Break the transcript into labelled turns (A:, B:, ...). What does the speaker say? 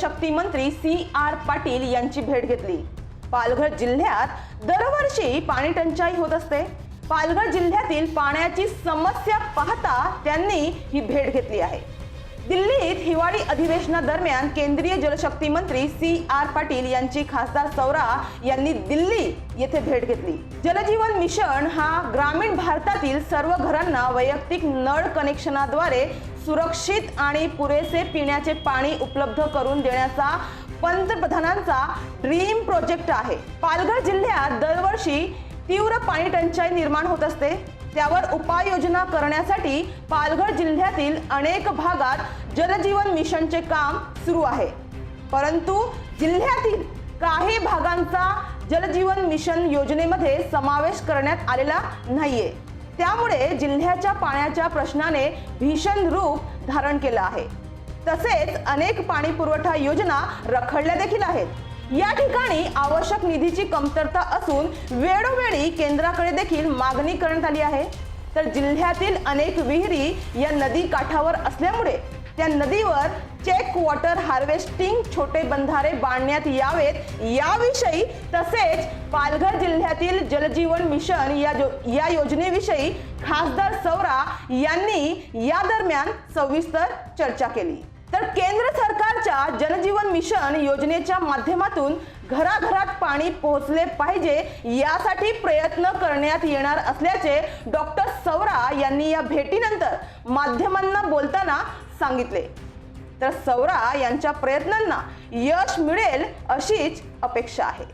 A: जलशक्ती मंत्री CR पाटील यांची भेट घेतली। पालघर जिल्ह्यात दरवर्षी पाणी टंचाई होत असते। पालघर जिल्ह्यातील पाण्याची समस्या पाहता त्यांनी ही भेट घेतली आहे। दिल्लीत हिवाळी अधिवेशनादरम्यान केंद्रीय जलशक्ती मंत्री CR पाटील यांची खासदार सौरा यांनी दिल्ली येथे भेट घेतली। जलजीवन मिशन हा ग्रामीण भारतातील सर्व घरांना वैयक्तिक नळ कनेक्शनाद्वारे सुरक्षित आणि पुरेसे पिण्याचे पाणी उपलब्ध करून देण्याचा पंतप्रधानांचा ड्रीम प्रोजेक्ट आहे। पालघर जिल्ह्यात दरवर्षी तीव्र पाणी टंचाई निर्माण होत असते। त्यावर उपाययोजना करण्यासाठी पालघर जिल्ह्यातील अनेक भागात जलजीवन मिशनचे काम सुरू आहे, परंतु जिल्ह्यातील काही भागांचा जलजीवन मिशन योजनेमध्ये समावेश करण्यात आलेला नाहीये। त्यामुळे जिल्ह्याच्या पाण्याच्या प्रश्नाने भीषण रूप धारण केलं आहे। तसेच अनेक पाणी पुरवठा योजना रखडल्या देखील आहेत। या ठिकाणी आवश्यक निधीची कमतरता असून वेळोवेळी केंद्राकडे देखील मागणी करण्यात आली आहे। तर जिल्ह्यातील अनेक विहिरी या नदी काठावर असल्यामुळे त्या नदीवर चेक वॉटर हार्वेस्टिंग छोटे बंधारे बांधण्यात यावेत याविषयी, तसेच पालघर जिल्ह्यातील जलजीवन मिशन या योजनेविषयी खासदार सौरा यांनी या दरम्यान सविस्तर चर्चा केली। तर केंद्र सरकारच्या जलजीवन मिशन योजनेच्या माध्यमातून घराघरात पाणी पोहोचले पाहिजे यासाठी प्रयत्न करण्यात येणार असल्याचे डॉक्टर सौरा यांनी या भेटीनंतर माध्यमांना बोलताना सांगितले। तर सौरा यांच्या प्रयत्नांना यश मिळेल अशीच अपेक्षा आहे।